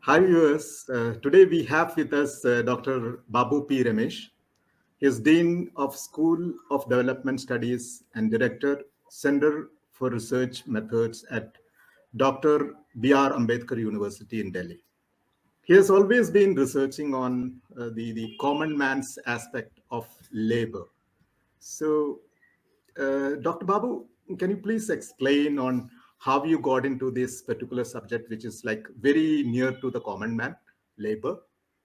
Hi viewers, today we have with us Dr. Babu P. Ramesh. He is Dean of School of Development Studies and Director, Center for Research Methods at Dr. B.R. Ambedkar University in Delhi. He has always been researching on the common man's aspect of labor. So, Dr. Babu, can you please explain on how you got into this particular subject, which is like very near to the common man, labor,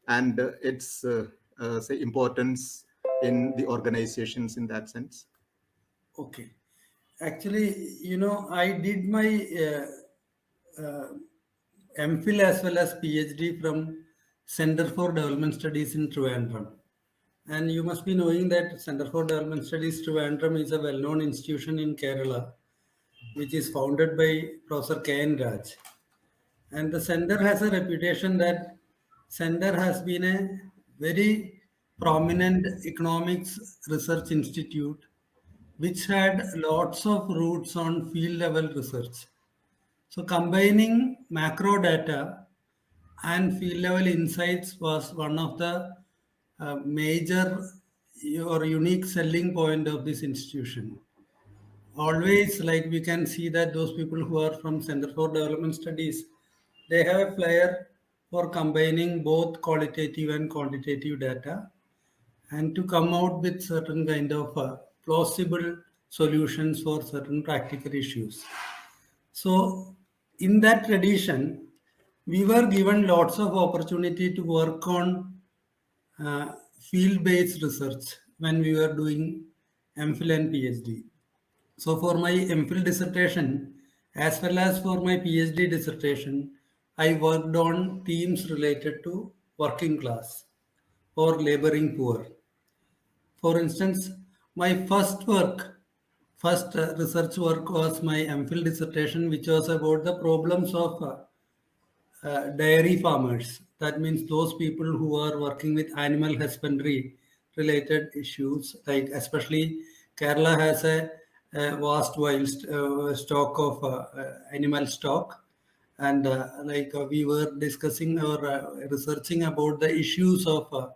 and its say importance in the organizations in that sense? Okay. Actually, I did my MPhil as well as PhD from Center for Development Studies in Trivandrum. And you must be knowing that Center for Development Studies Trivandrum is a well-known institution in Kerala, which is founded by Professor K.N. Raj. And the center has a reputation that center has been a very prominent economics research institute which had lots of roots on field level research. So combining macro data and field level insights was one of the major or unique selling point of this institution. Always, like, we can see that those people who are from Center for Development Studies, they have a flair for combining both qualitative and quantitative data and to come out with certain kind of plausible solutions for certain practical issues. So in that tradition, we were given lots of opportunity to work on field-based research when we were doing MPhil and PhD. So for my MPhil dissertation, as well as for my PhD dissertation, I worked on themes related to working class or laboring poor. For instance, my first research work was my MPhil dissertation, which was about the problems of dairy farmers. That means those people who are working with animal husbandry related issues, like especially Kerala has a vast wild stock of animal stock. And we were discussing or researching about the issues of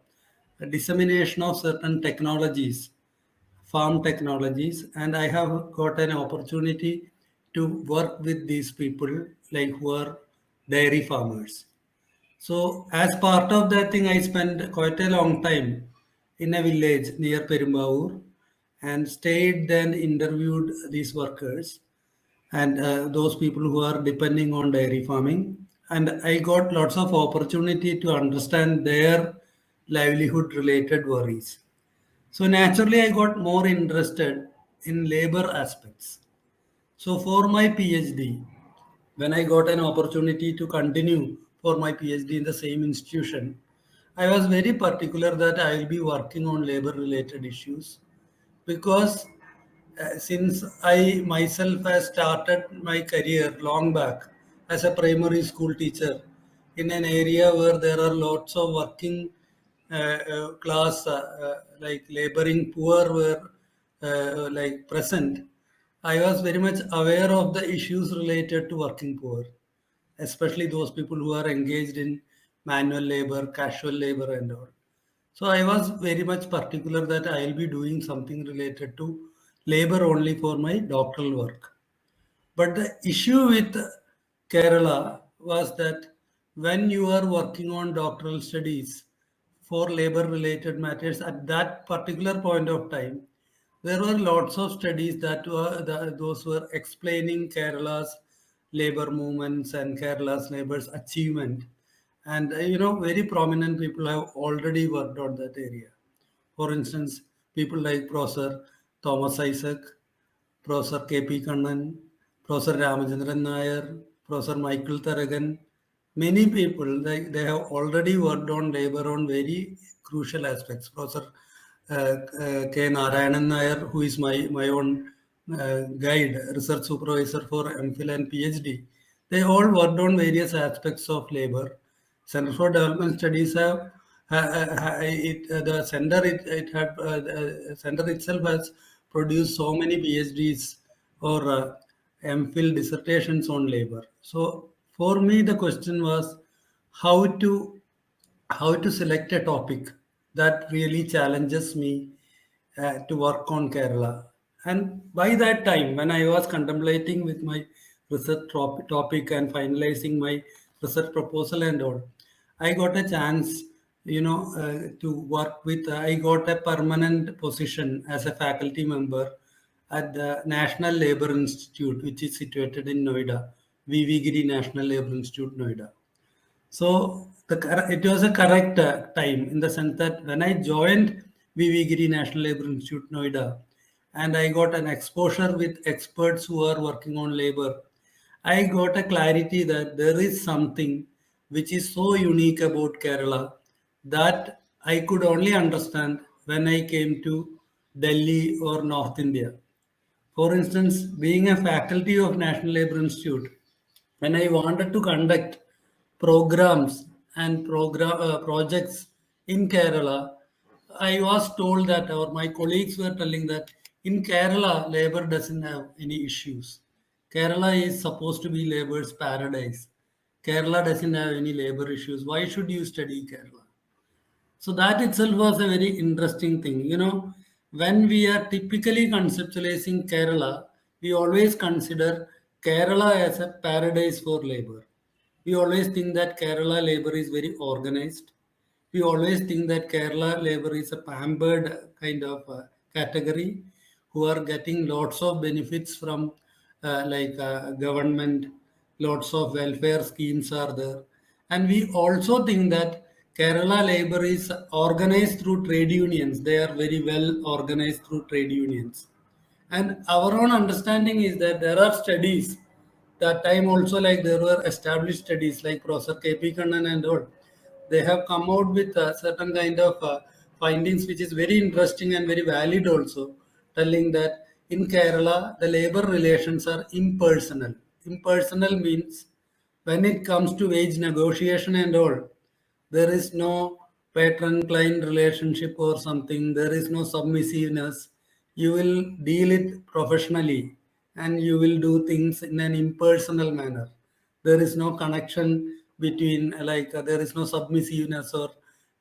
dissemination of certain technologies, farm technologies, and I have got an opportunity to work with these people like who are dairy farmers. So as part of that thing, I spent quite a long time in a village near Perumbavoor and stayed then interviewed these workers and those people who are depending on dairy farming. And I got lots of opportunity to understand their livelihood related worries. So naturally, I got more interested in labor aspects. So for my PhD, when I got an opportunity to continue for my PhD in the same institution, I was very particular that I will be working on labor related issues because since I myself has started my career long back as a primary school teacher in an area where there are lots of working class like laboring poor were like present, I was very much aware of the issues related to working poor, especially those people who are engaged in manual labor, casual labor, and all. So I was very much particular that I will be doing something related to labor only for my doctoral work. But the issue with Kerala was that when you are working on doctoral studies for labor related matters at that particular point of time, there were lots of studies that those were explaining Kerala's labor movements and Kerala's labor's achievement. And very prominent people have already worked on that area. For instance, people like Professor Thomas Isaac, Professor K.P. Kannan, Professor Ramachandran Nair, Professor Michael Taragan, many people, they have already worked on labor on very crucial aspects. Professor K. Narayanan Nair, who is my own guide, research supervisor for MPhil and PhD, they all worked on various aspects of labor. Center for Development Studies have the center it had center itself has produced so many PhDs or MPhil dissertations on labor. So for me, the question was, how to how to select a topic that really challenges me to work on Kerala. And by that time, when I was contemplating with my research topic and finalizing my research proposal and all, I got a chance, to work with. I got a permanent position as a faculty member at the National Labour Institute, which is situated in Noida, VV Giri National Labour Institute, Noida. So it was a correct time in the sense that when I joined VV Giri National Labour Institute, Noida, and I got an exposure with experts who are working on labor, I got a clarity that there is something which is so unique about Kerala that I could only understand when I came to Delhi or North India. For instance, being a faculty of National Labour Institute, when I wanted to conduct programs and projects in Kerala, I was told that, or my colleagues were telling that in Kerala, labor doesn't have any issues. Kerala is supposed to be labor's paradise. Kerala doesn't have any labor issues. Why should you study Kerala? So that itself was a very interesting thing. When we are typically conceptualizing Kerala, we always consider Kerala as a paradise for labor. We always think that Kerala labor is very organized. We always think that Kerala labor is a pampered kind of category who are getting lots of benefits from government, lots of welfare schemes are there. And we also think that Kerala labor is organized through trade unions. They are very well organized through trade unions. And our own understanding is that there are studies that time also, like there were established studies like Professor KP Kannan and all. They have come out with certain kind of findings which is very interesting and very valid also, telling that in Kerala the labor relations are impersonal. Impersonal means when it comes to wage negotiation and all, there is no patron client relationship or something, there is no submissiveness. You will deal it professionally and you will do things in an impersonal manner. There is no connection between, there is no submissiveness, or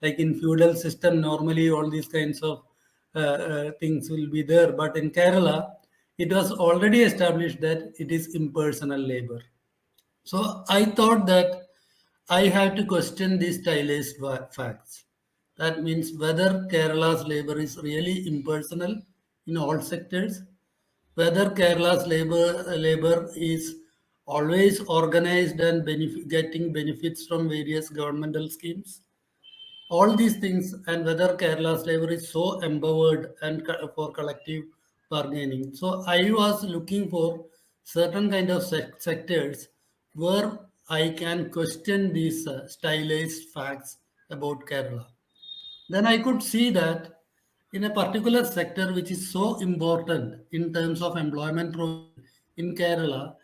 like in feudal system, normally all these kinds of things will be there. But in Kerala, it was already established that it is impersonal labor. So I thought that I had to question these stylized facts. That means whether Kerala's labor is really impersonal in all sectors, whether Kerala's labor is always organized and getting benefits from various governmental schemes, all these things, and whether Kerala's labor is so empowered and for collective bargaining. So I was looking for certain kind of sectors where I can question these stylized facts about Kerala. Then I could see that in a particular sector which is so important in terms of employment in Kerala,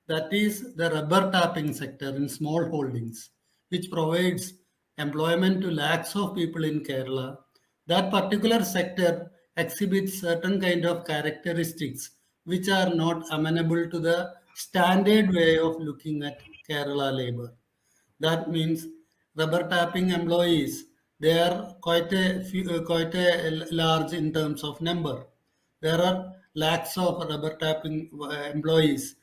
that is the rubber tapping sector in small holdings, which provides employment to lakhs of people in Kerala. That particular sector exhibits certain kind of characteristics which are not amenable to the standard way of looking at Kerala labor. That means rubber tapping employees, they are quite a large in terms of number. There are lakhs of rubber tapping employees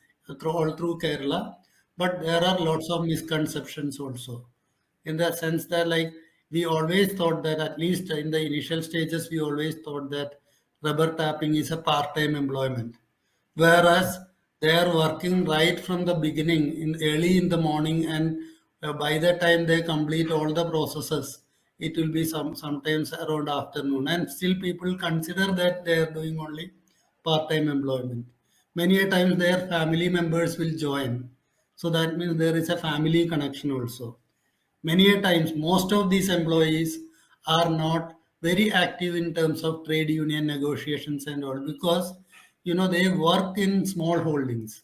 all through Kerala, but there are lots of misconceptions also. In the sense that, like, we always thought that, at least in the initial stages, we always thought that rubber tapping is a part-time employment, whereas they are working right from the beginning in early in the morning, and by the time they complete all the processes, it will be sometimes around afternoon, and still people consider that they are doing only part-time employment. Many a times their family members will join, so that means there is a family connection also. Many a times most of these employees are not very active in terms of trade union negotiations and all, because they work in small holdings,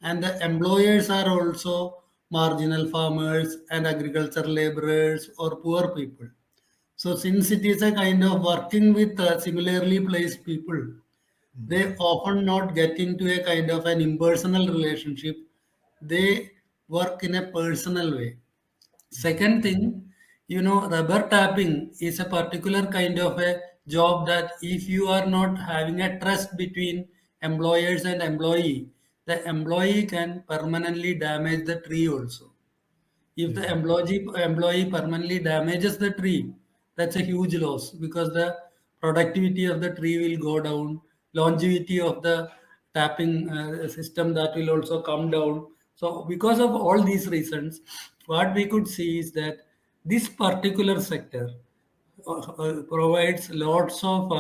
and the employers are also marginal farmers and agricultural laborers or poor people. So since it is a kind of working with similarly placed people, they often not get into a kind of an impersonal relationship. They work in a personal way. Second thing, rubber tapping is a particular kind of a job that if you are not having a trust between employers and employee, the employee can permanently damage the tree also. If the employee permanently damages the tree, that's a huge loss because the productivity of the tree will go down, longevity of the tapping system that will also come down. So because of all these reasons, what we could see is that this particular sector provides lots of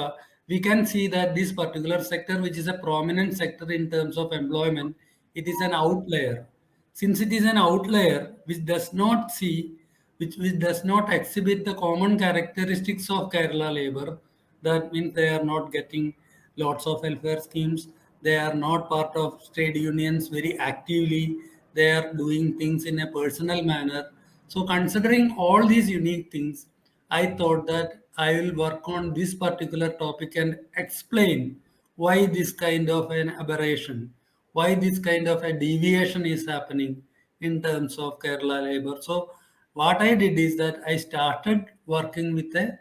we can see that this particular sector, which is a prominent sector in terms of employment, it is an outlier. Since it is an outlier which does not see, which does not exhibit the common characteristics of Kerala labor, that means they are not getting lots of welfare schemes, they are not part of trade unions very actively, they are doing things in a personal manner. So considering all these unique things, I thought that I will work on this particular topic and explain why this kind of an aberration, why this kind of a deviation is happening in terms of Kerala labor. So what I did is that I started working with a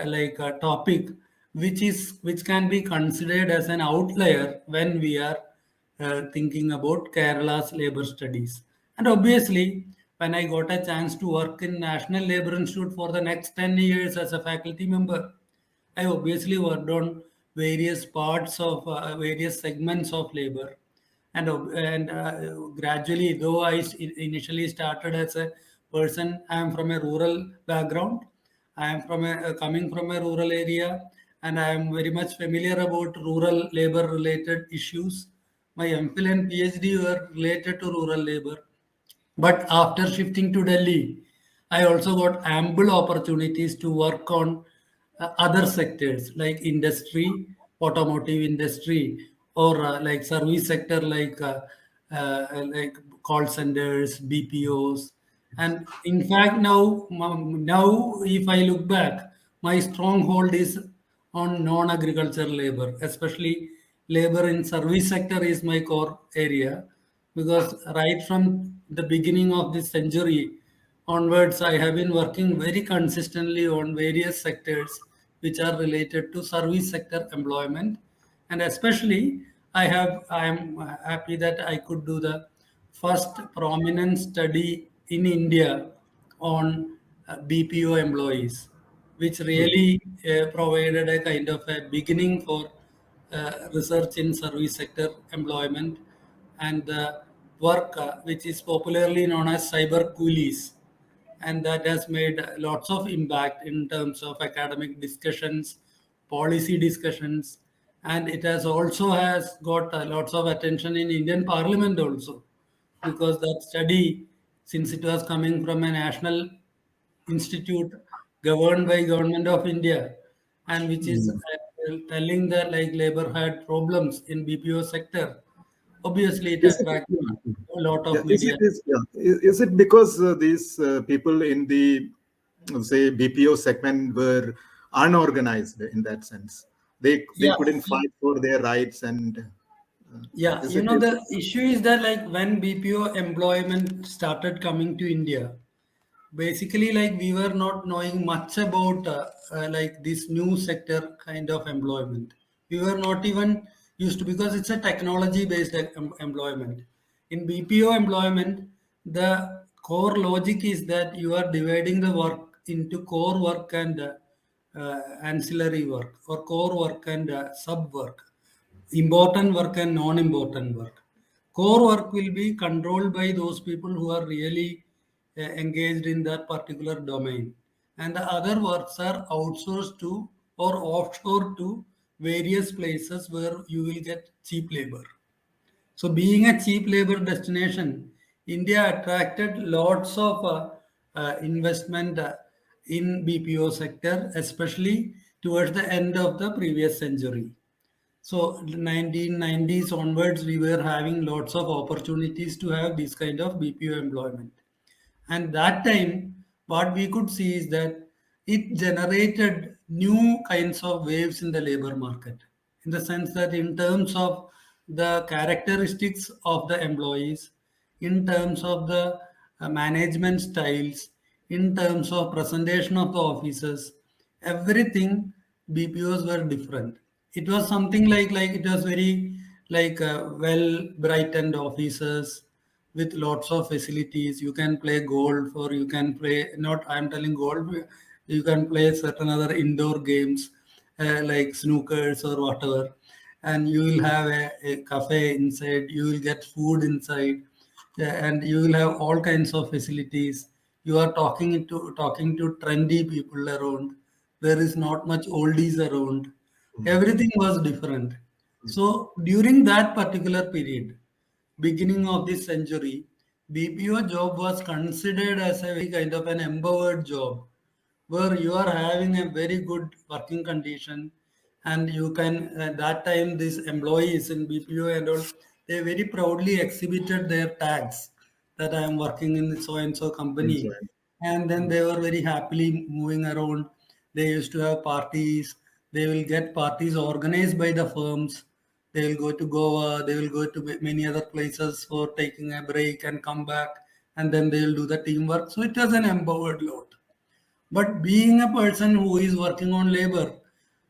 like a topic which can be considered as an outlier when we are thinking about Kerala's labor studies. And obviously, when I got a chance to work in National Labour Institute for the next 10 years as a faculty member, I obviously worked on various parts of various segments of labor, and gradually, though initially started as a person, I am from a rural background. I am from a coming from a rural area, and I am very much familiar about rural labor related issues. My MPhil and PhD were related to rural labor. But after shifting to Delhi, I also got ample opportunities to work on other sectors like industry, automotive industry, or like service sector like call centers, BPOs. And in fact, now if I look back, my stronghold is on non-agricultural labor, especially labor in service sector is my core area because right from the beginning of this century onwards, I have been working very consistently on various sectors which are related to service sector employment, and especially I am happy that I could do the first prominent study in India on BPO employees, which really provided a kind of a beginning for research in service sector employment and the work which is popularly known as cyber coolies, and that has made lots of impact in terms of academic discussions, policy discussions, and it has also has got lots of attention in Indian Parliament also, because that study, since it was coming from a national institute governed by government of India, and which is telling that like labor had problems in BPO sector, obviously it Is it, attracted a lot yeah, of media. is it because these people in the say BPO segment were unorganized in that sense? They Yeah, couldn't fight for their rights, and yeah, is it? the issue is that like when BPO employment started coming to India, basically like we were not knowing much about like this new sector kind of employment. We were not even used to, because it's a technology based employment. In BPO employment, the core logic is that you are dividing the work into core work and ancillary work, or core work and sub work, important work and non-important work. Core work will be controlled by those people who are really engaged in that particular domain, and the other works are outsourced to or offshore to various places where you will get cheap labor. So, being a cheap labor destination, India attracted lots of investment in BPO sector, especially towards the end of the previous century. So 1990s onwards, we were having lots of opportunities to have this kind of BPO employment. And that time, what we could see is that it generated new kinds of waves in the labor market, in the sense that in terms of the characteristics of the employees, in terms of the management styles, in terms of presentation of the offices, everything BPOs were different. It was something like it was very well brightened offices with lots of facilities. You can play golf, or you can play, not I'm telling golf, you can play certain other indoor games like snookers or whatever, and you will have a cafe inside, you will get food inside, and you will have all kinds of facilities. You are talking to trendy people around. There is not much oldies around. Everything was different. So during that particular period, beginning of this century, BPO job was considered as a very kind of an empowered job, where you are having a very good working condition, and you can at that time these employees in BPO and all, they very proudly exhibited their tags that I am working in so and so And company, so and then they were very happily moving around. They used to have parties. They will get parties organized by the firms. They will go to Goa. They will go to many other places for taking a break and come back, and then they will do the teamwork. So it was an empowered lot. But being a person who is working on labor,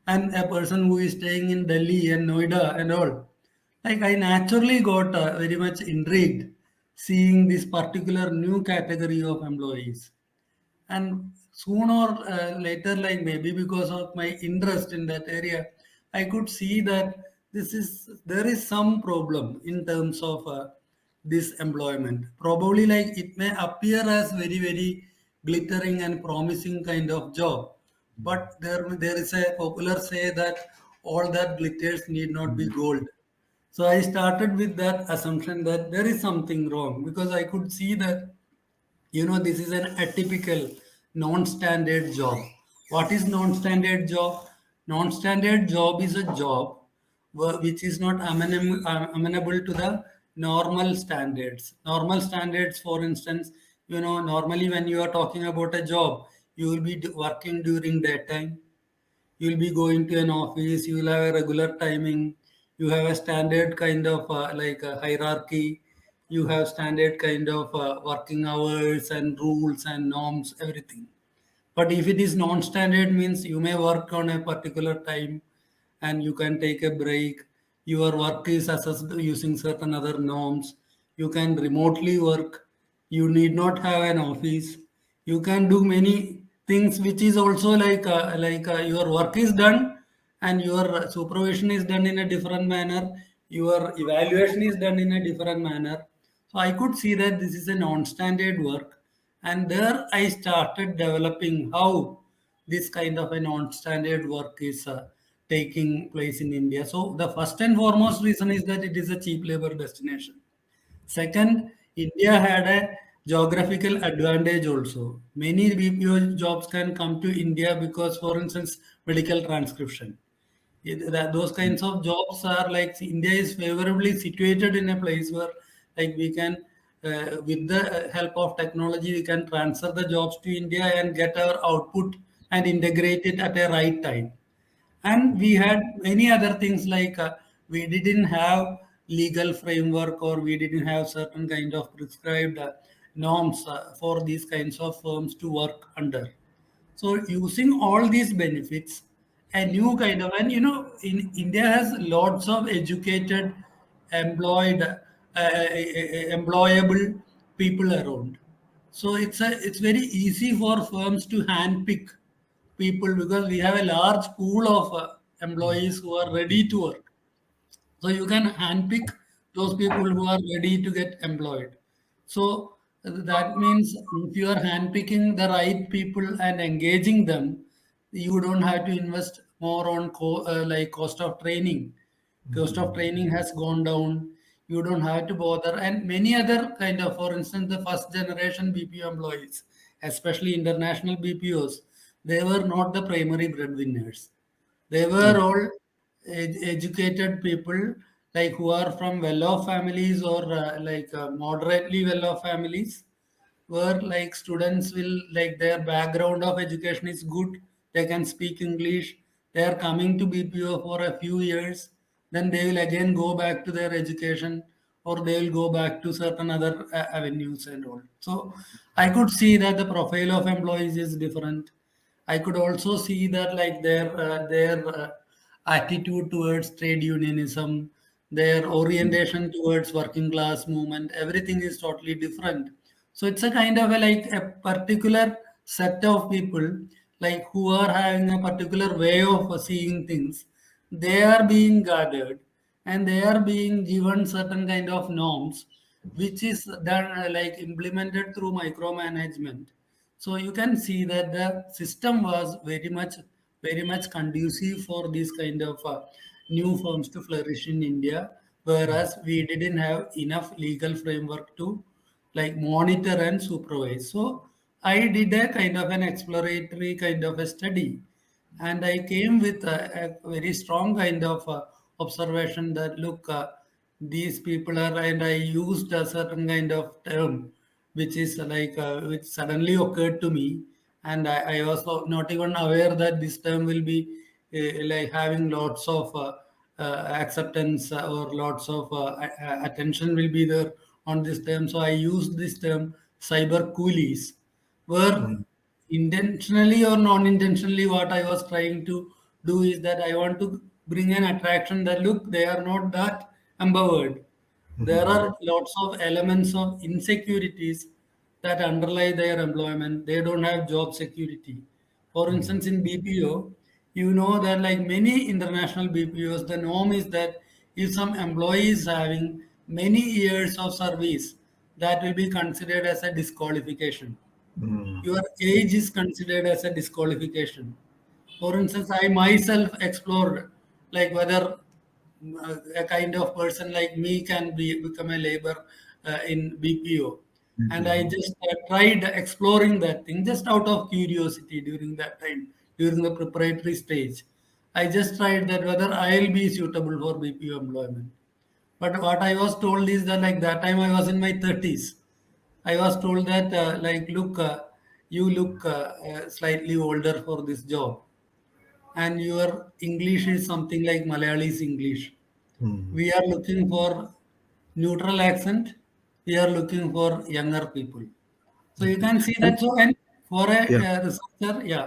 and a person who is staying in Delhi and Noida and all, like I naturally got very much intrigued seeing this particular new category of employees. And sooner or later, like maybe because of my interest in that area, I could see that there is some problem in terms of this employment. Probably like it may appear as very glittering and promising kind of job, but there is a popular say that all that glitters need not be gold. So I started with that assumption that there is something wrong, because I could see that, this is an atypical non-standard job. What is non-standard job? Non-standard job is a job which is not amenable to the normal standards. For instance, normally when you are talking about a job, you will be working during daytime. You'll be going to an office, you will have a regular timing, you have a standard kind of hierarchy, you have standard kind of working hours and rules and norms, everything. But if it is non-standard, means you may work on a particular time and you can take a break. Your work is assessed using certain other norms. You can remotely work. You need not have an office. You can do many things, which is also your work is done and your supervision is done in a different manner. Your evaluation is done in a different manner. So I could see that this is a non-standard work, and there I started developing how this kind of a non-standard work is taking place in India. So the first and foremost reason is that it is a cheap labor destination. Second, India had a geographical advantage also. Many BPO jobs can come to India because, for instance, medical transcription. Those kinds of jobs are like, see, India is favorably situated in a place where, like, we can, with the help of technology, we can transfer the jobs to India and get our output and integrate it at a right time. And we had many other things like we didn't have legal framework, or we didn't have certain kind of prescribed norms for these kinds of firms to work under. So using all these benefits, a new kind of, and in India has lots of educated, employed, employable people around. So it's very easy for firms to handpick people, because we have a large pool of employees who are ready to work. So you can handpick those people who are ready to get employed. So that means if you are handpicking the right people and engaging them, you don't have to invest more on cost of training. Cost of training has gone down. You don't have to bother, and many other kind of, for instance, the first generation BPO employees, especially international BPOs, they were not the primary breadwinners. They were all educated people, like who are from well-off families, or moderately well-off families, where like students will, like, their background of education is good. They can speak English. They are coming to BPO for a few years. Then they will again go back to their education, or they will go back to certain other avenues and all. So I could see that the profile of employees is different. I could also see that like their attitude towards trade unionism, their orientation towards working class movement, everything is totally different. So it's a kind of a like a particular set of people like who are having a particular way of seeing things. They are being gathered and they are being given certain kind of norms which is done like implemented through micromanagement. So you can see that the system was very much conducive for these kind of new firms to flourish in India, whereas we didn't have enough legal framework to like monitor and supervise. So I did a kind of an exploratory kind of a study, and I came with a very strong kind of observation that look, these people are, and I used a certain kind of term which is like which suddenly occurred to me, and I was not even aware that this term will be like having lots of acceptance or lots of attention will be there on this term. So I used this term cyber coolies, where Mm. intentionally or non-intentionally what I was trying to do is that I want to bring an attraction that look, they are not that empowered. There Mhm. are lots of elements of insecurities that underlie their employment. They don't have job security. For Mhm. instance, in BPO, you know that like many international BPOs, the norm is that if some employee is having many years of service, that will be considered as a disqualification. Mhm. Your age is considered as a disqualification. For instance, I myself explored like whether a kind of person like me can become a labor in BPO, and I Mhm. just tried exploring that thing just out of curiosity during that time during the preparatory stage. I just tried that whether I'll be suitable for BPO employment. But what I was told is that like that time I was in my 30s. I was told that like look, you look slightly older for this job, and your English is something like Malayali's English. Mhm. We are looking for neutral accent. We are looking for younger people. So you Okay. can see And that. So and for yeah, a researcher, yeah,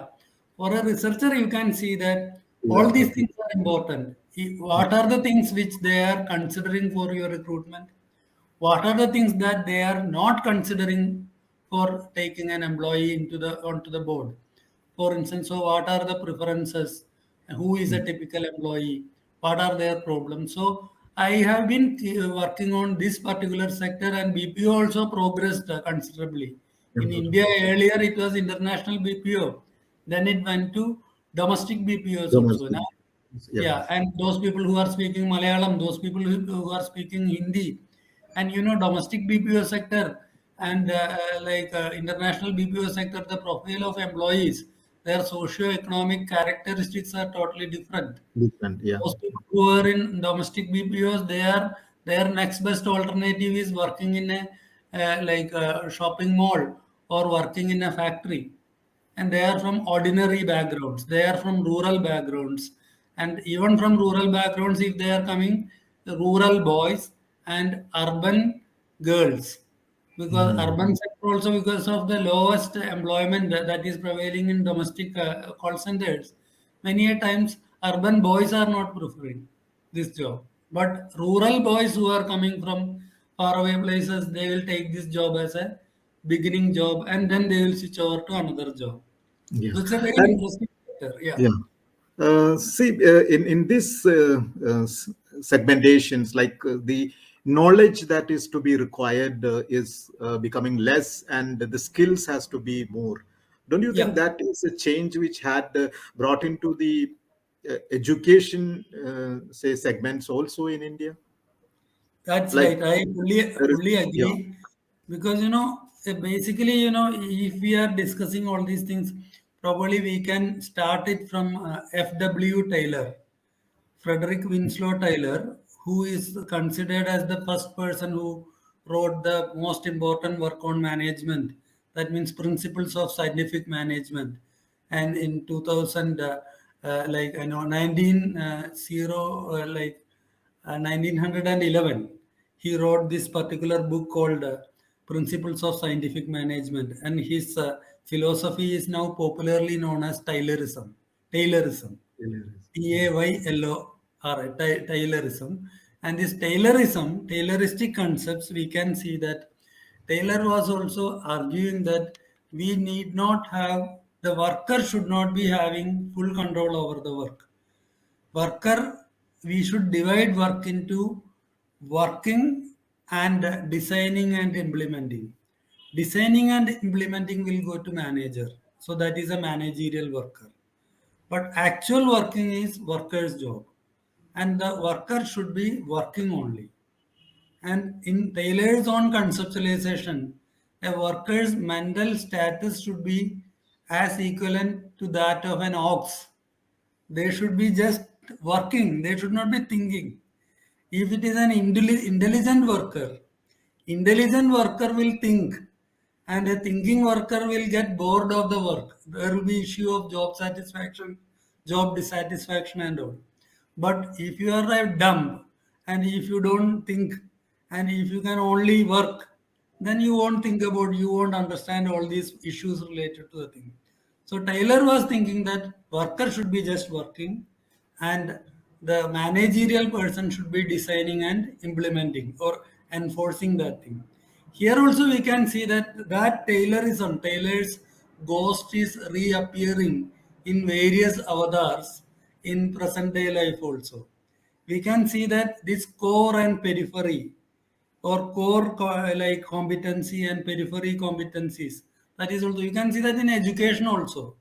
for a researcher, you can see that all yeah, these okay. things are important. What are the things which they are considering for your recruitment? What are the things that they are not considering for taking an employee into the onto the board? For instance, so what are the preferences? Who is a Mm. typical employee? What are their problems? So I have been working on this particular sector, and BPO also progressed considerably. In India, earlier it was international BPO, then it went to domestic BPOs also. Domestic. Now, Yeah. yeah, and those people who are speaking Malayalam, those people who are speaking Hindi, and you know, domestic BPO sector and like international BPO sector, the profile of employees, their socio-economic characteristics are totally different. Different. Yeah. Those people who are in domestic BPOs, they are their next best alternative is working in a like a shopping mall or working in a factory, and they are from ordinary backgrounds, they are from rural backgrounds, and even from rural backgrounds, if they are coming, the rural boys and urban girls, because Mm. urban sector also, because of the lowest employment that is prevailing in domestic call centers, many a times urban boys are not preferring this job, but rural boys who are coming from faraway places, they will take this job as a beginning job, and then they will switch over to another job. Yeah. So it's a very And interesting sector. Yeah. yeah. See, in this segmentations, like the knowledge that is to be required is becoming less, and the skills has to be more. Don't you think Yeah, that is a change which had brought into the education, say, segments also in India? that's Like right. I there is, fully yeah. agree, because you know, basically, you know, if we are discussing all these things, probably we can start it from F.W. Taylor. Frederick Winslow Taylor, who is considered as the first person who wrote the most important work on management, that means principles of scientific management. And in 2000, like you know, 1911, he wrote this particular book called Principles of Scientific Management, and his philosophy is now popularly known as Taylorism. Taylorism. Taylorism. Taylorism. And this Taylorism, Tayloristic concepts, we can see that Taylor was also arguing that we need not have, the worker should not be having full control over the work. Worker, we should divide work into working and designing and implementing. Designing and implementing will go to manager. So that is a managerial worker. But actual working is worker's job. And the worker should be working only. And in Taylor's own conceptualization, a worker's mental status should be as equivalent to that of an ox. They should be just working, they should not be thinking. If it is an intelligent worker will think, and a thinking worker will get bored of the work. There will be issue of job satisfaction, job dissatisfaction and all. But if you are a dumb and if you don't think and if you can only work, then you won't think about, you won't understand all these issues related to the thing. So Taylor was thinking that worker should be just working and the managerial person should be designing and implementing or enforcing that thing. Here also we can see that Taylorism, Taylor's ghost is reappearing in various avatars in present day life also. We can see that this core and periphery or like competency and periphery competencies, that is also, you can see that in education also.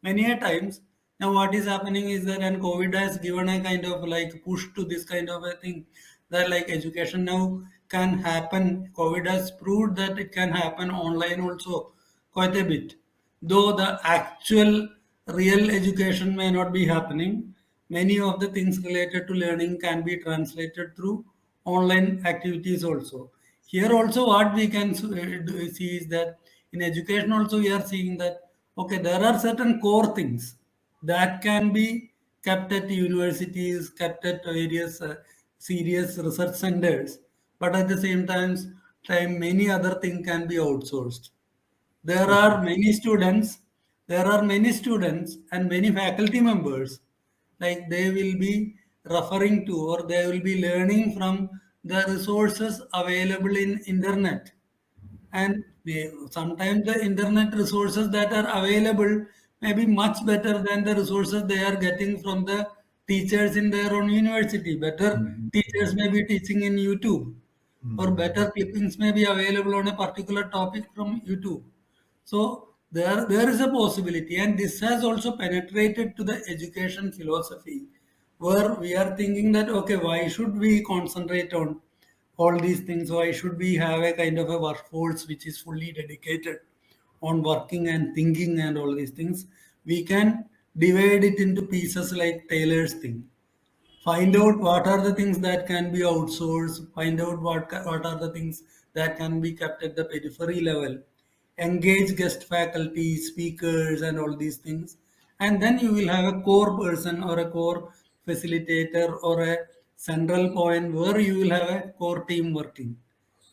Many a times, now what is happening is that, and COVID has given a kind of like push to this kind of a thing, that like education now can happen. COVID has proved that it can happen online also quite a bit. Though the actual real education may not be happening, many of the things related to learning can be translated through online activities also. Here also what we can see is that in education also we are seeing that, okay, there are certain core things that can be kept at universities, kept at various serious research centers, but at the same time many other things can be outsourced. There are many students, and many faculty members, like they will be referring to or they will be learning from the resources available in internet. And sometimes the internet resources that are available may be much better than the resources they are getting from the teachers in their own university. Better teachers may be teaching in YouTube, or better clippings may be available on a particular topic from YouTube. So there is a possibility, and this has also penetrated to the education philosophy, where we are thinking that, okay, why should we concentrate on all these things? Why should we have a kind of a workforce which is fully dedicated on working and thinking and all these things? We can divide it into pieces like Taylor's thing. Find out what are the things that can be outsourced, find out what are the things that can be kept at the periphery level, engage guest faculty, speakers, and all these things. And then you will have a core person or a core facilitator or a central point where you will have a core team working.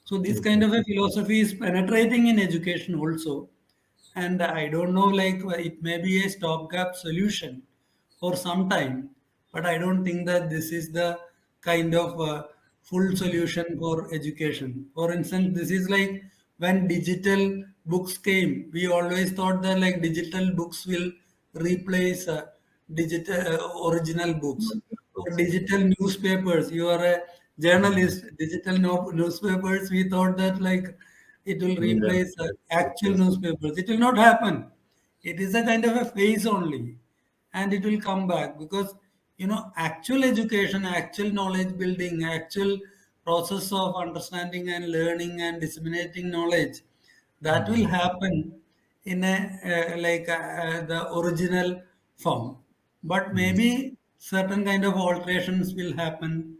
So this kind of a philosophy is penetrating in education also. And I don't know, like it may be a stopgap solution for some time, but I don't think that this is the kind of full solution for education. For instance, this is like when digital books came, we always thought that like digital books will replace digital original books or digital newspapers. You are a journalist, digital newspapers. We thought that like it will replace actual newspapers. It will not happen. It is a kind of a phase only, and it will come back because actual education, actual knowledge building, actual process of understanding and learning and disseminating knowledge, that will happen in a the original form. But maybe certain kind of alterations will happen.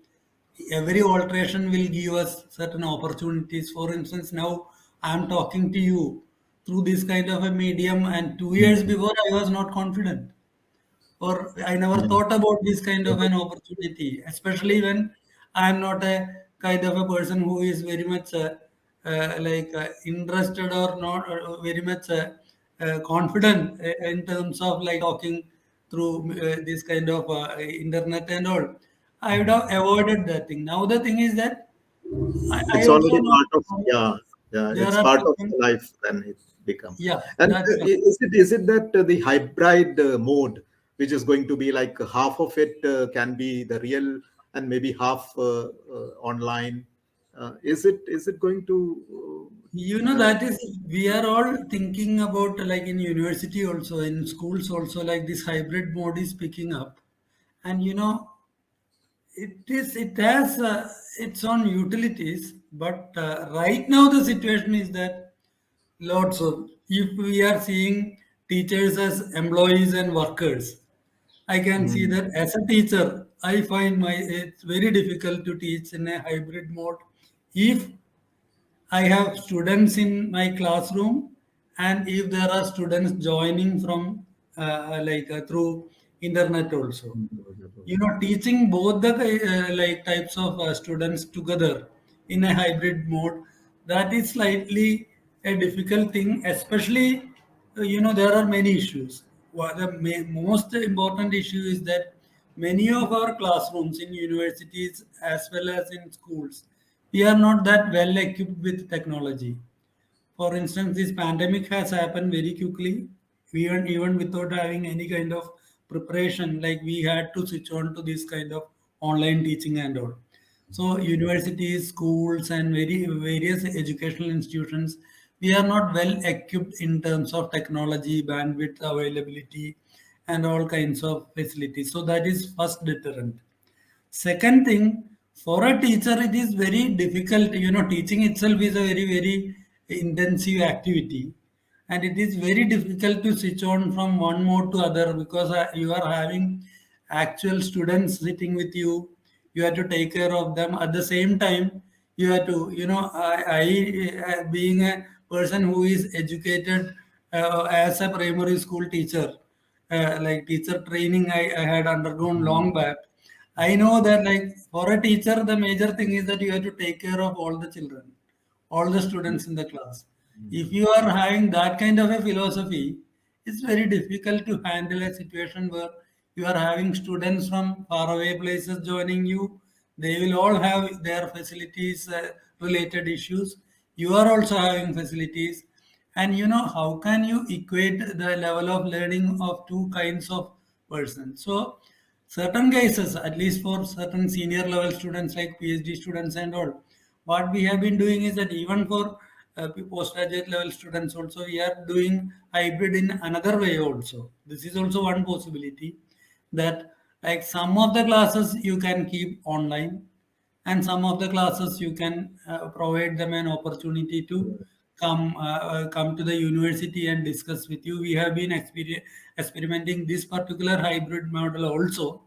Every alteration will give us certain opportunities. For instance, now I'm talking to you through this kind of a medium, and 2 years before I was not confident, or I never thought about this kind of an opportunity, especially when I'm not a kind of a person who is very much interested or not very much confident in terms of like talking through this kind of internet and all. I would have avoided that thing. Now the thing is that I It's also already know part of, yeah, yeah, there it's are part of persons, life then it become. yeah, And that's right. is it that the hybrid mode, which is going to be like half of it can be the real and maybe half online? Is it going to That is, we are all thinking about like in university also, in schools also, like this hybrid mode is picking up. And it has its own utilities, but right now the situation is that lots of, if we are seeing teachers as employees and workers, I can see mm, that as a teacher, I find it's very difficult to teach in a hybrid mode if I have students in my classroom, and if there are students joining from through internet also. Teaching both the types of students together in a hybrid mode, that is slightly a difficult thing. Especially, there are many issues. The most important issue is that many of our classrooms in universities as well as in schools, we are not that well equipped with technology. For instance, this pandemic has happened very quickly, even without having any kind of preparation. Like we had to switch on to this kind of online teaching and all. So universities, schools, and various educational institutions, we are not well equipped in terms of technology, bandwidth availability, and all kinds of facilities. So that is first deterrent. Second thing, for a teacher, it is very difficult. Teaching itself is a very, very intensive activity, and it is very difficult to switch on from one mode to other because you are having actual students sitting with you. You have to take care of them. At the same time, you have to, being a person who is educated as a primary school teacher, like teacher training, I had undergone long back. I know that like for a teacher, the major thing is that you have to take care of all the children, all the students in the class. If you are having that kind of a philosophy, it's very difficult to handle a situation where you are having students from faraway places joining you. They will all have their facilities related issues. You are also having facilities. And how can you equate the level of learning of two kinds of persons? So, certain cases, at least for certain senior level students like PhD students and all, what we have been doing is that even for postgraduate level students also, we are doing hybrid in another way also. This is also one possibility, that like some of the classes you can keep online, and some of the classes you can provide them an opportunity to come to the university and discuss with you. We have been experimenting this particular hybrid model also,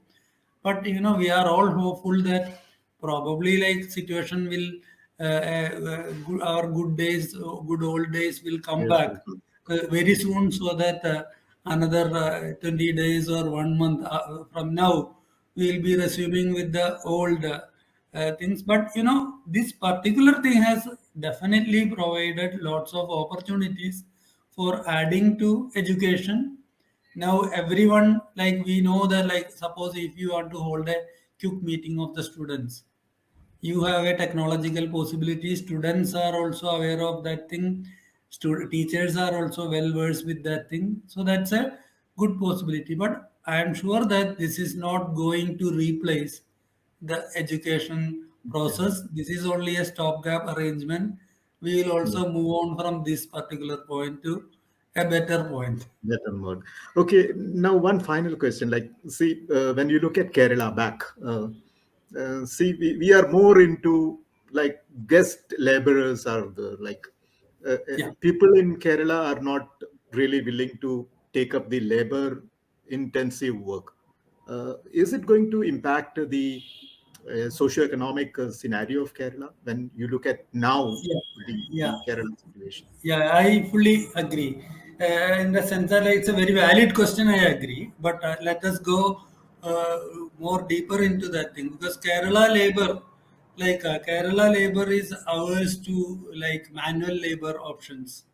but we are all hopeful that probably like situation will our good days, good old days will come yes, back yes, very soon, so that another 20 days or 1 month from now we will be resuming with the old things. But this particular thing has definitely provided lots of opportunities for adding to education. Now everyone, like we know that, like suppose if you want to hold a quick meeting of the students, you have a technological possibility. Students are also aware of that thing. Teachers are also well versed with that thing. So that's a good possibility. But I am sure that this is not going to replace the education yes, process. This is only a stopgap arrangement. We will yes. also move on from this particular point to a better point. Better mode. Okay, now one final question. Like, see, when you look at Kerala back, see, we are more into like guest laborers are the like Yeah. people in Kerala are not really willing to take up the labor intensive work. Is it going to impact the socioeconomic scenario of Kerala when you look at now Yeah. the Yeah. Kerala situation? Yeah, I fully agree. In the sense that it's a very valid question, I agree. But let us go more deeper into that thing, because Kerala labor, like Kerala labor is averse to like manual labor options,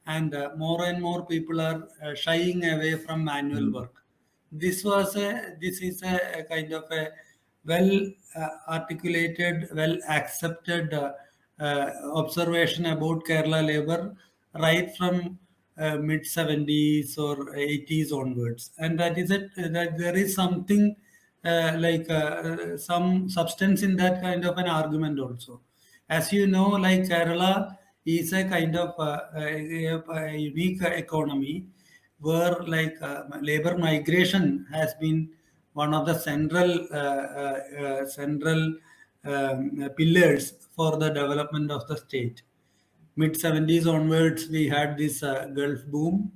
and more and more people are shying away from manual Mm. work. This is a kind of a well articulated, well accepted observation about Kerala labor right from mid 70s or 80s onwards, and that is it. That there is something some substance in that kind of an argument also. As you know, like Kerala is a kind of a unique economy where labor migration has been one of the central pillars for the development of the state. Mid 70s onwards, we had this Gulf boom,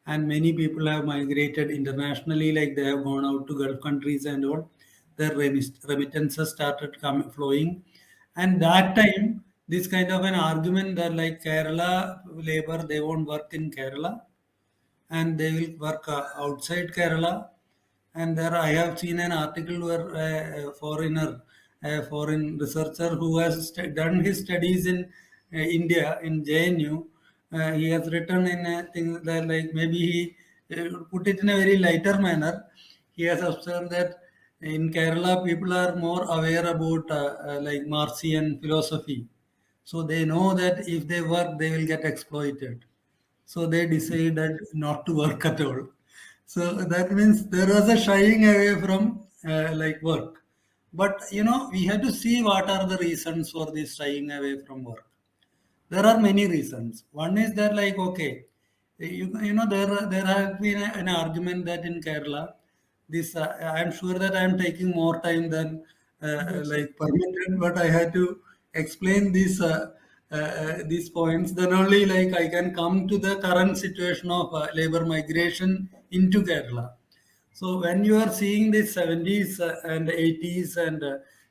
and many people have migrated internationally, like they have gone out to Gulf countries and all. Their remittances started flowing, and that time, this kind of an argument that like Kerala labor, they won't work in Kerala and they will work outside Kerala. And there I have seen an article where a foreign researcher who has done his studies in India, in JNU, he has written in a thing that like maybe he put it in a very lighter manner. He has observed that in Kerala people are more aware about like Marxian philosophy. So they know that if they work, they will get exploited. So they decided not to work at all. So that means there was a shying away from like work. But you know, we have to see what are the reasons for this shying away from work. There are many reasons. One is that like okay, you know there have been an argument that in Kerala, this I am sure that I am taking more time than like permitted, but I had to explain these points. Then only like I can come to the current situation of labor migration into Kerala. So when you are seeing the 70s and 80s and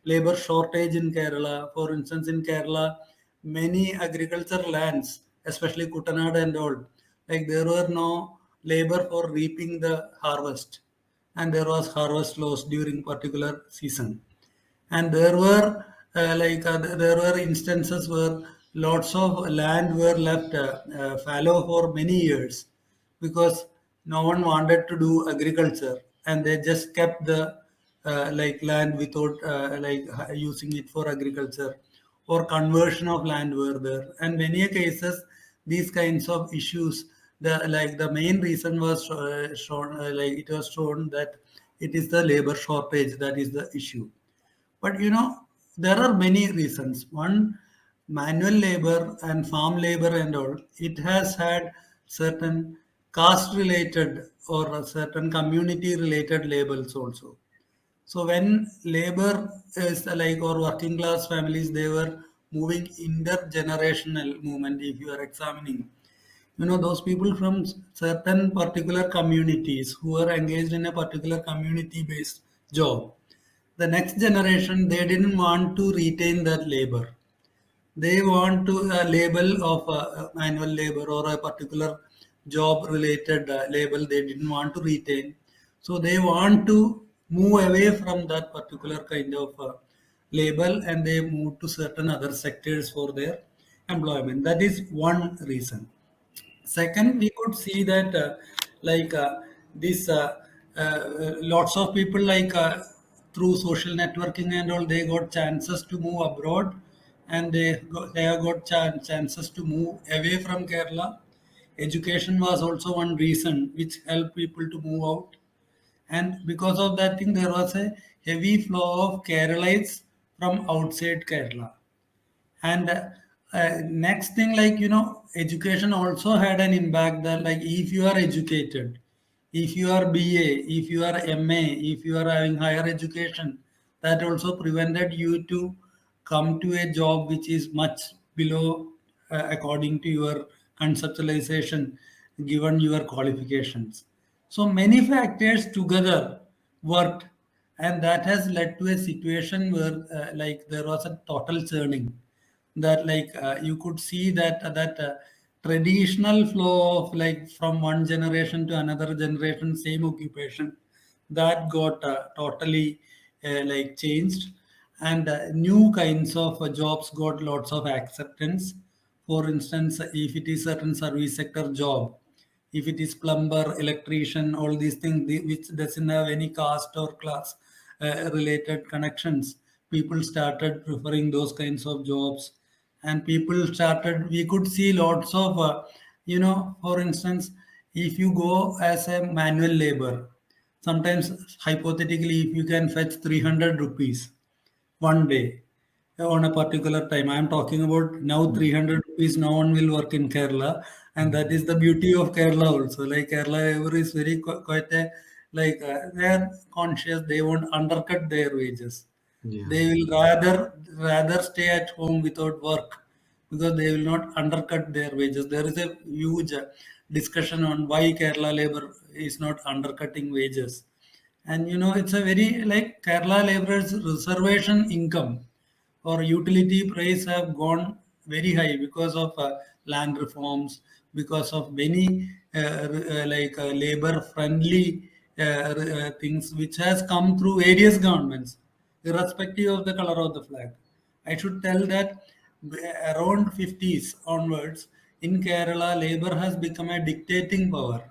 labor shortage in Kerala, for instance, in Kerala, many agriculture lands, especially Kutanad and all, like there were no labor for reaping the harvest, and there was harvest loss during particular season. And there were there were instances where lots of land were left fallow for many years because no one wanted to do agriculture and they just kept the land without using it for agriculture, or conversion of land were there. And many cases these kinds of issues, the main reason was shown like it was shown that it is the labor shortage that is the issue. But you know, there are many reasons. One, manual labor and farm labor and all, it has had certain caste related or a certain community related labels also. So when labor is like or working class families, they were moving intergenerational movement. If you are examining, you know those people from certain particular communities who are engaged in a particular community based job, the next generation they didn't want to retain that labor. They want to a label of manual labor or a particular job related label they didn't want to retain. So they want to move away from that particular kind of label, and they move to certain other sectors for their employment. That is one reason. Second, we could see that like this lots of people through social networking and all, they got chances to move abroad, and they have got chances to move away from Kerala. Education was also one reason which helped people to move out, and because of that thing, there was a heavy flow of Keralites from outside Kerala. And next thing, like you know, education also had an impact that like if you are educated, if you are BA, if you are MA, if you are having higher education, that also prevented you to come to a job which is much below according to your conceptualization given your qualifications. So many factors together worked, and that has led to a situation where there was a total churning, that you could see that traditional flow of like from one generation to another generation, same occupation, that got totally changed. and new kinds of jobs got lots of acceptance. For instance, if it is certain service sector job, if it is plumber, electrician, all these things which doesn't have any caste or class related connections, people started preferring those kinds of jobs, and people started. We could see lots of, for instance, if you go as a manual labor, sometimes hypothetically, if you can fetch 300 rupees one day on a particular time. I'm talking about now Mm. 300 rupees, no one will work in Kerala. And that is the beauty of Kerala also. Like Kerala, ever is very quite a, like they're conscious, they won't undercut their wages. Yeah. They will rather stay at home without work because they will not undercut their wages. There is a huge discussion on why Kerala labor is not undercutting wages. And it's a very like Kerala laborers reservation income or utility price have gone very high because of land reforms, because of many labor friendly things which has come through various governments, irrespective of the color of the flag. I should tell that around 50s onwards in Kerala, labor has become a dictating power.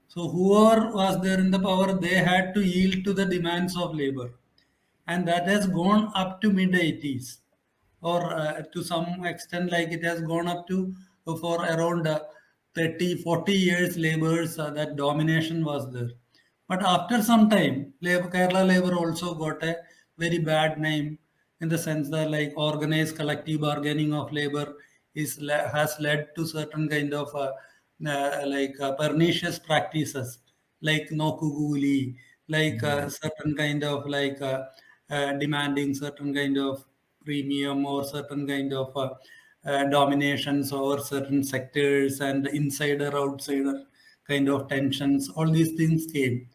So whoever was there in the power, they had to yield to the demands of labor, and that has gone up to mid 80s, or to some extent, like it has gone up to for around 30, 40 years. Labor's that domination was there. But after some time, Kerala labor also got a very bad name in the sense that like organized collective bargaining of labor has led to certain kind of pernicious practices like nokuguli, like certain kind of demanding certain kind of premium or certain kind of dominations over certain sectors and insider outsider kind of tensions. All these things came,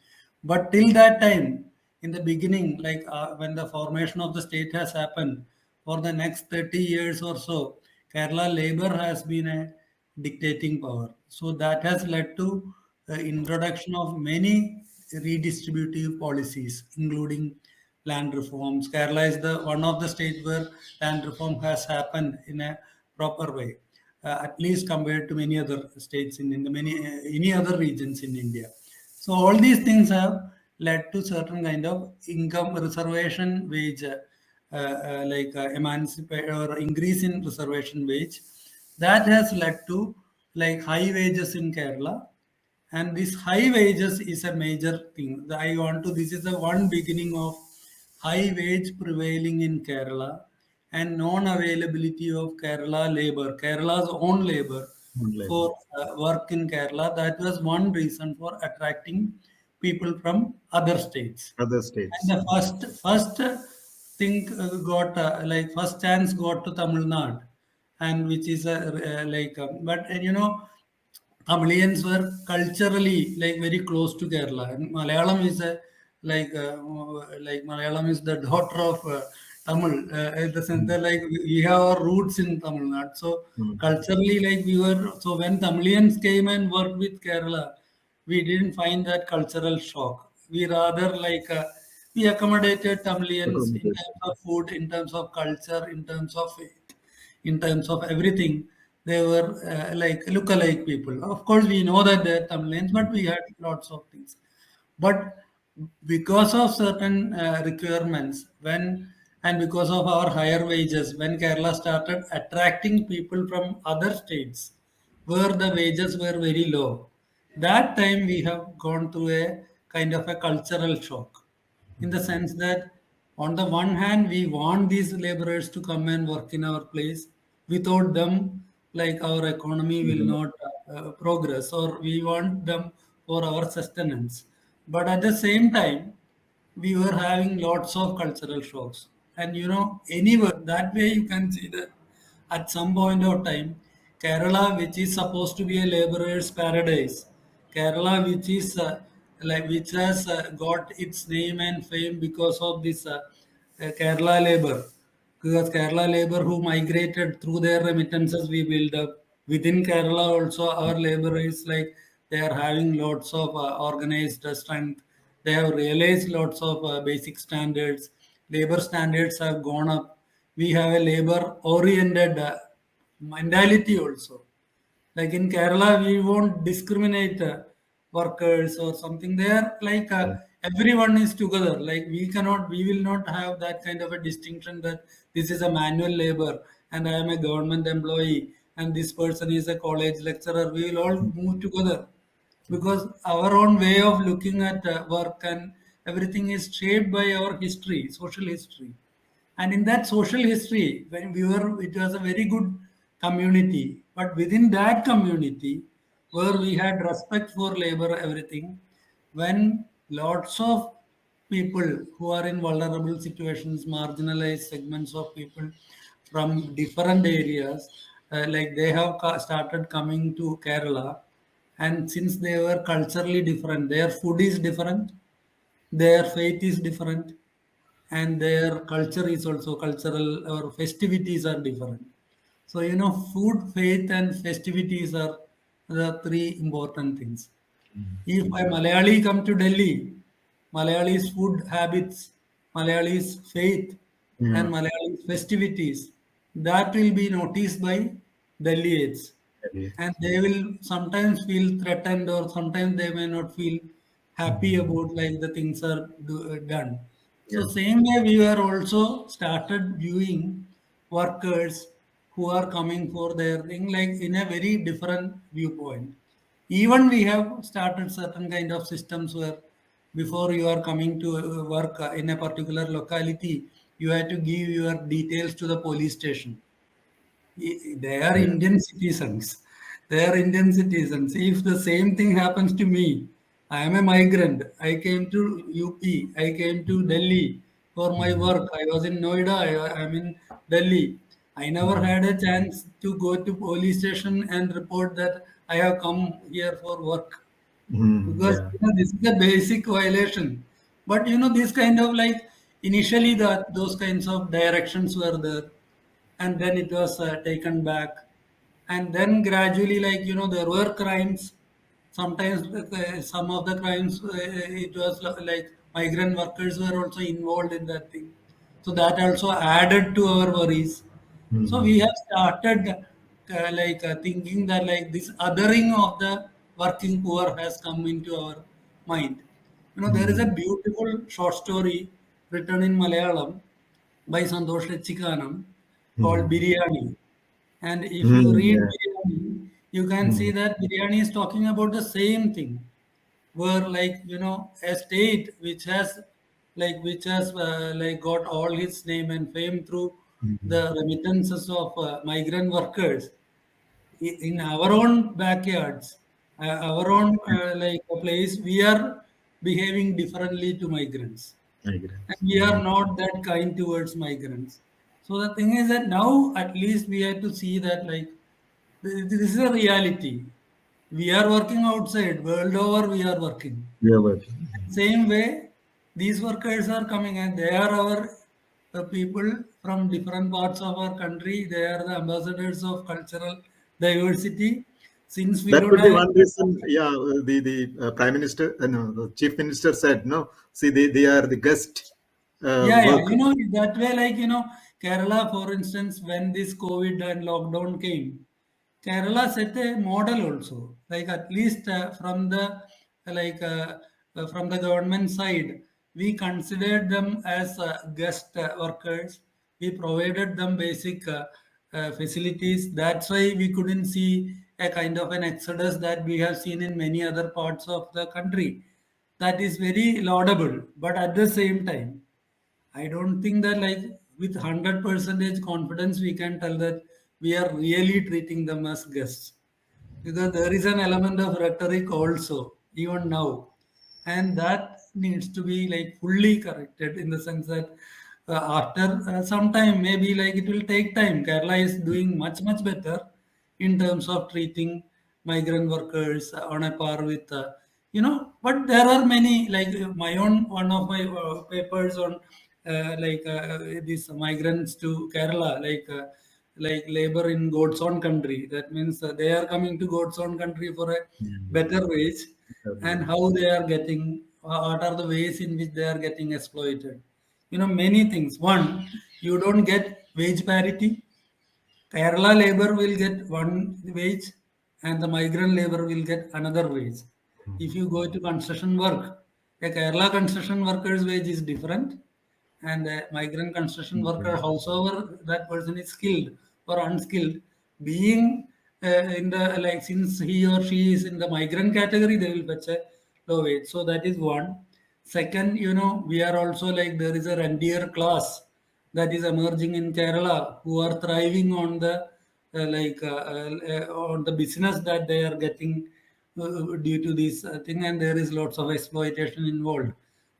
but till that time, in the beginning, like when the formation of the state has happened, for the next 30 years or so, Kerala labor has been a dictating power. So that has led to the introduction of many redistributive policies, including land reforms. Kerala is the one of the states where land reform has happened in a proper way, at least compared to many other states in the many any other regions in India. So all these things have led to certain kind of income reservation wage, emancipate or increase in reservation wage. That has led to like high wages in Kerala, and this high wages is a major thing. I want to. This is the one beginning of high wage prevailing in Kerala and non-availability of Kerala labor, Kerala's own labor Labor. for work in Kerala. That was one reason for attracting people from other states. Other And states. the first thing got first chance got to Tamil Nadu, and which is but Tamilians were culturally like very close to Kerala. And Malayalam is a Malayalam is the daughter of Tamil, in the sense Mm. that like we have our roots in Tamil Nadu. So Mm. culturally, like we were. So when Tamilians came and worked with Kerala, we didn't find that cultural shock. We rather we accommodated Tamilians in Accommodation. terms of food, in terms of culture, in terms of faith, in terms of everything. They were like look-alike people. Of course, we know that they're Tamilians, but we had lots of things. But because of certain requirements, and because of our higher wages, when Kerala started attracting people from other states where the wages were very low, that time we have gone through a kind of a cultural shock, in the sense that on the one hand we want these laborers to come and work in our place. Without them, like our economy will Mhm. not progress, or we want them for our sustenance. But at the same time, we were having lots of cultural shocks. And anywhere that way you can see that at some point of time, Kerala, which is supposed to be a laborer's paradise, Kerala, which is which has got its name and fame because of this Kerala labor, because Kerala labor who migrated through their remittances we build up. Within Kerala also our labor is like they are having lots of organized strength. They have realized lots of basic standards. labor standards have gone up. We have a labor oriented mentality also. Like in Kerala, we won't discriminate workers or something. They are like everyone is together. Like we will not have that kind of a distinction that this is a manual labor and I am a government employee and this person is a college lecturer. We will all move together because our own way of looking at work and everything is shaped by our history, social history. And in that social history, when we were, it was a very good community. But within that community, where we had respect for labor, everything, when lots of people who are in vulnerable situations, marginalized segments of people from different areas, like they have started coming to Kerala, and since they were culturally different, their food is different, their faith is different, and their culture is also cultural, or festivities are different. So food, faith and festivities are the three important things. If a Malayali come to Delhi, Malayali's food habits, Malayali's faith Yeah. and Malayali's festivities, that will be noticed by Delhiites, Maybe. and they will sometimes feel threatened, or sometimes they may not feel happy about like the things are done. So Yeah. same way we were also started viewing workers who are coming for their thing like in a very different viewpoint. Even we have started certain kind of systems where before you are coming to work in a particular locality, you have to give your details to the police station. They are Yeah. Indian citizens. They are Indian citizens. If the same thing happens to me, I am a migrant. I came to UP. I came to Delhi for my work. I was in Noida. I am in Delhi. I never had a chance to go to police station and report that I have come here for work, because Yeah. this is a basic violation. But this kind of like initially that those kinds of directions were there, and then it was taken back, and then gradually like there were crimes. Sometimes some of the crimes it was like migrant workers were also involved in that thing, so that also added to our worries. So we have started thinking that like this othering of the working poor has come into our mind. There is a beautiful short story written in Malayalam by Santosh Chikanam called Biryani. And if you read Yeah. Biryani, you can see that Biryani is talking about the same thing, where like a state which has like got all its name and fame through the remittances of migrant workers in our own backyards, our own like a place, we are behaving differently to migrants, and Migrants. we are not that kind towards migrants. So the thing is that now at least we have to see that like this is a reality. We are working outside, world over we are working. Yeah. Working. Same way, these workers are coming and they are our people from different parts of our country. They are the ambassadors of cultural diversity. Since we That don't could be have, one reason. Yeah. The prime minister, no, the chief minister said no. See, they are the guest yeah, work. that way, like, Kerala, for instance, when this COVID and lockdown came, Kerala set a model also, like at least from the government side, we considered them as guest workers. We provided them basic facilities. That's why we couldn't see a kind of an exodus that we have seen in many other parts of the country. That is very laudable, but at the same time, I don't think that like with 100 percentage confidence we can tell that we are really treating them as guests, because there is an element of rhetoric also even now, and that needs to be like fully corrected in the sense that after some time, maybe like it will take time. Kerala is doing much better in terms of treating migrant workers on a par with but there are many like my own one of my papers on these migrants to Kerala, like labor in God's own country. That means they are coming to God's own country for a better wage, and how they are getting, what are the ways in which they are getting exploited. many things. One, you don't get wage parity. Kerala labor will get one wage and the migrant labor will get another wage. If you go to construction work, a Kerala construction worker's wage is different and a migrant construction worker, howsoever that person is skilled or unskilled, being in the like since he or she is in the migrant category, they will fetch a low wage. So that is one. Second, we are also like there is a rentier class that is emerging in Kerala who are thriving on the on the business that they are getting due to this thing, and there is lots of exploitation involved.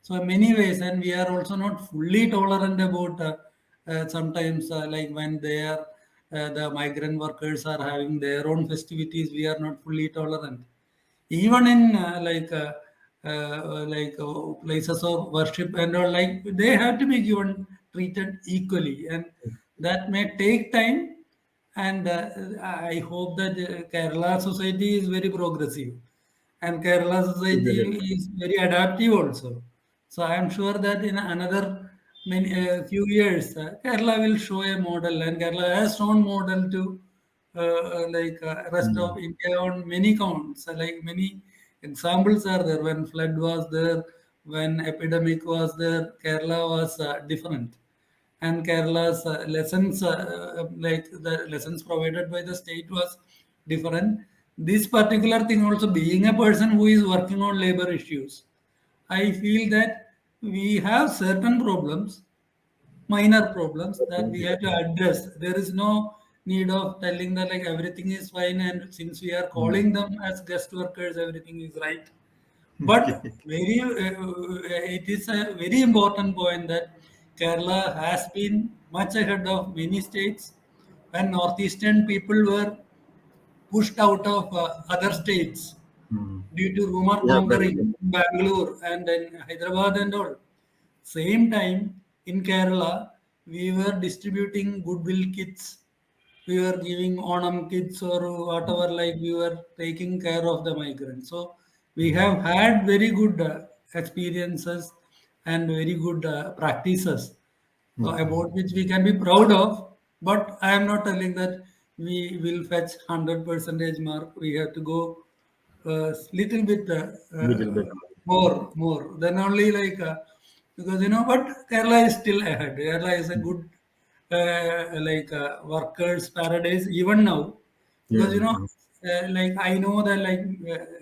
So in many ways, and we are also not fully tolerant about sometimes like when they are the migrant workers are having their own festivities, we are not fully tolerant. Even in places of worship and all, like they have to be given treated equally, and that may take time. And I hope that Kerala society is very progressive, and Kerala society is very adaptive also. So I am sure that in another few years, Kerala will show a model, and Kerala has shown model to rest of India on many counts. Like many examples are there. When flood was there, when epidemic was there, Kerala was different, and Kerala's lessons, like the lessons provided by the state, was different. This particular thing also, being a person who is working on labor issues, I feel that we have certain problems, minor problems that we have to address. There is no need of telling that like everything is fine, and since we are calling them as guest workers, everything is right. But it is a very important point that Kerala has been much ahead of many states when northeastern people were pushed out of other states due to rumor Yeah, very mongering good. in Bangalore and in Hyderabad and all. Same time in Kerala, we were distributing goodwill kits. We were giving Onam kits or whatever, like we were taking care of the migrants. So we have had very good experiences and very good practices about which we can be proud of. But I am not telling that we will fetch 100% mark. We have to go little bit Little bit. more. Then only like because but Kerala is still ahead. Kerala is a good workers' paradise even now, Yeah. because like I know that like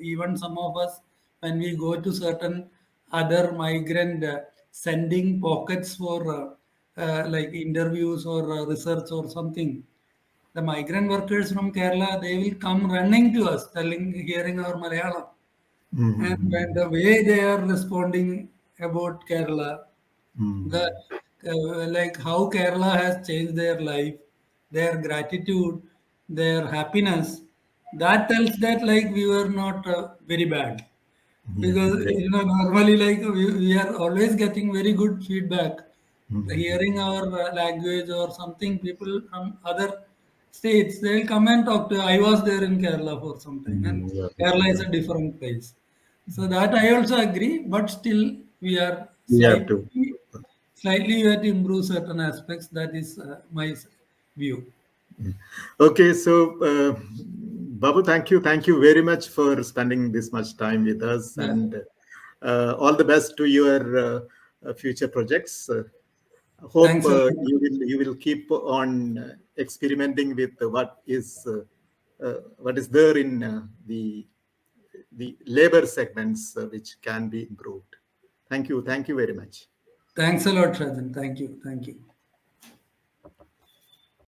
even some of us, when we go to certain other migrant sending pockets for like interviews or research or something, the migrant workers from Kerala, they will come running to us, hearing our Malayalam. And when the way they are responding about Kerala, the like how Kerala has changed their life, their gratitude, their happiness, that tells that like we were not very bad, because Yeah. normally like we are always getting very good feedback, hearing our language or something. People from other states, they'll come and talk to, I was there in Kerala for some time, and Yeah, Kerala is yeah. a different place. So that I also agree, but still we are We have to. slightly we have to improve certain aspects. That is my view. Okay, so Babu, thank you very much for spending this much time with us, Yeah, and all the best to your future projects. Hope thanks a lot. you will keep on experimenting with what is there in the labor segments which can be improved. Thank you very much. Thanks a lot, Shajan. Thank you.